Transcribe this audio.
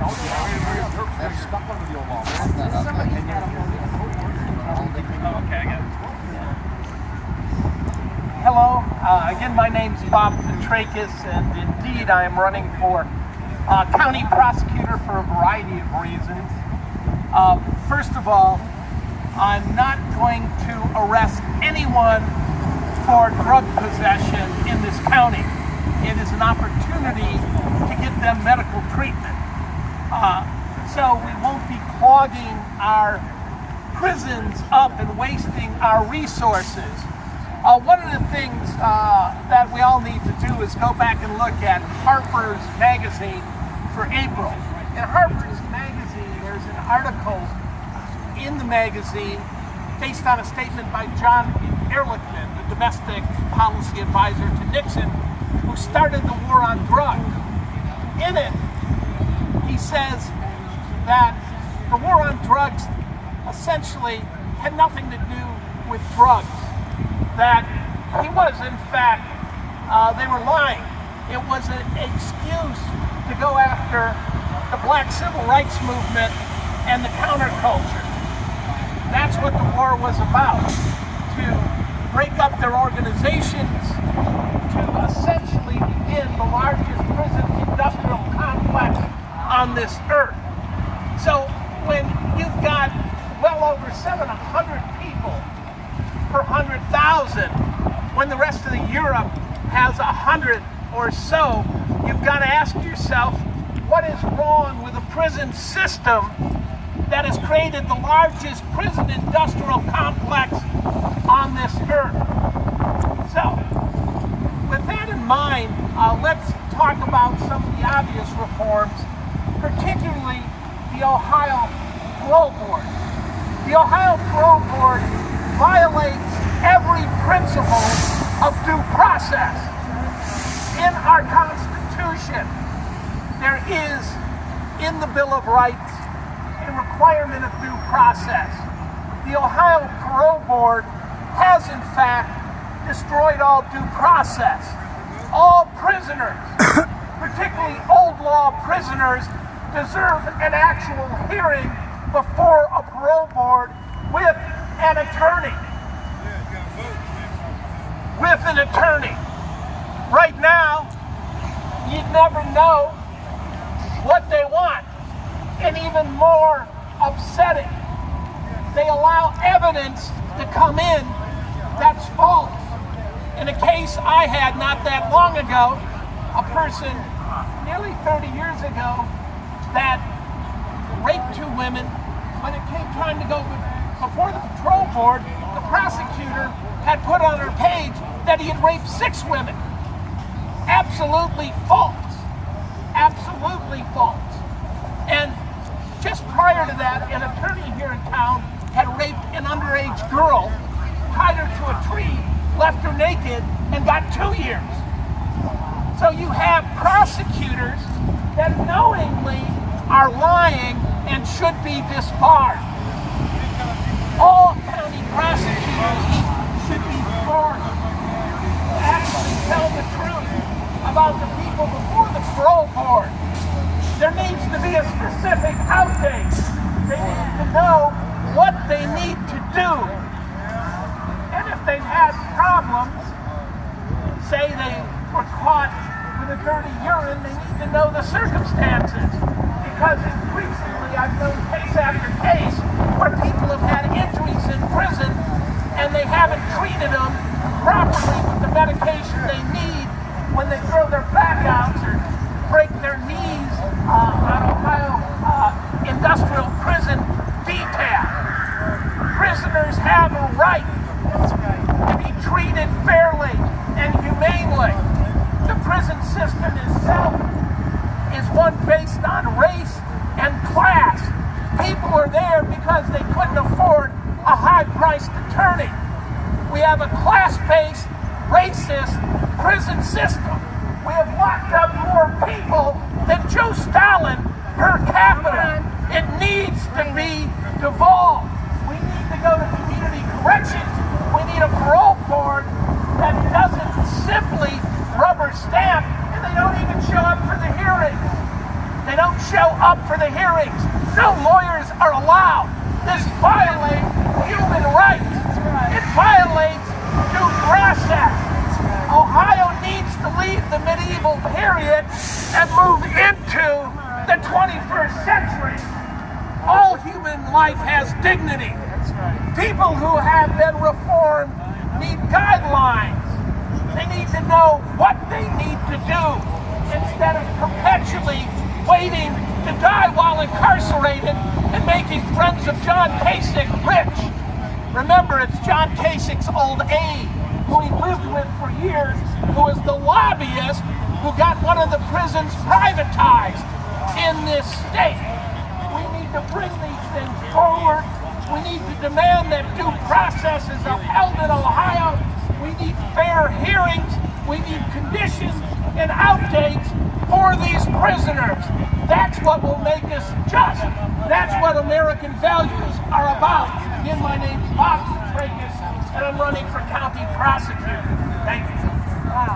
Hello, again my name's Bob Fitrakis, and indeed I am running for county prosecutor for a variety of reasons. First of all, I'm not going to arrest anyone for drug possession in this county. It is an opportunity to get them medical treatment. So we won't be clogging our prisons up and wasting our resources. One of the things that we all need to do is go back and look at Harper's Magazine for April. In Harper's Magazine, there's an article in the magazine based on a statement by John Ehrlichman, the domestic policy advisor to Nixon, who started the war on drugs. In it, he says that the war on drugs essentially had nothing to do with drugs. That he was, in fact, they were lying. It was an excuse to go after the black civil rights movement and the counterculture. That's what the war was about, to break up their organizations, to essentially begin the largest prison industrial complex on this earth. So when you've got well over 700 people per 100,000, when the rest of the Europe has 100 or so, you've got to ask yourself, what is wrong with a prison system that has created the largest prison industrial complex on this earth? So, with that in mind, let's talk about some of the obvious reforms, particularly the Ohio Parole Board. The Ohio Parole Board violates every principle of due process. In our Constitution, there is, in the Bill of Rights, a requirement of due process. The Ohio Parole Board has, in fact, destroyed all due process. All prisoners, particularly old law prisoners, deserve an actual hearing before a parole board with an attorney. With an attorney. Right now, you'd never know what they want. And even more upsetting, they allow evidence to come in that's false. In a case I had not that long ago, a person nearly 30 years ago that raped two women. When it came time to go before the patrol board, the prosecutor had put on her page that he had raped 6 women. Absolutely false. Absolutely false. And just prior to that, an attorney here in town had raped an underage girl, tied her to a tree, left her naked, and got 2 years. So you have prosecutors that knowingly are lying and should be disbarred. All county prosecutors should be forced to actually tell the truth about the people before the parole board. There needs to be a specific outtake. They need to know what they need to do. And if they've had problems, say they were caught with a dirty urine, they need to know the circumstances. Because increasingly I've known case after case where people have had injuries in prison and they haven't treated them properly with the medication they need when they throw their back out or break their knees on Ohio industrial prison detail. Prisoners have a right to be treated fairly and humanely. The prison system itself is one based on race and class. People are there because they couldn't afford a high-priced attorney. We have a class-based, racist prison system. We have locked up more people than Joe Stalin per capita. It needs to be devolved. We need to go to community corrections. We need a parole board that doesn't simply rubber stamp and they don't even show up for the hearing. They don't show up for the hearings. No lawyers are allowed. This violates human rights. It violates due process. Ohio needs to leave the medieval period and move into the 21st century. All human life has dignity. People who have been reformed need guidelines. They need to know what they need to do instead of perpetually waiting to die while incarcerated and making friends of John Kasich rich. Remember, it's John Kasich's old aide, who he lived with for years, who is the lobbyist who got one of the prisons privatized in this state. We need to bring these things forward. We need to demand that due process is upheld in Ohio. We need fair hearings. We need conditions and outtakes for these prisoners. That's what will make us just. That's what American values are about. Again, my name's Fitrakis Green, and I'm running for county prosecutor. Thank you.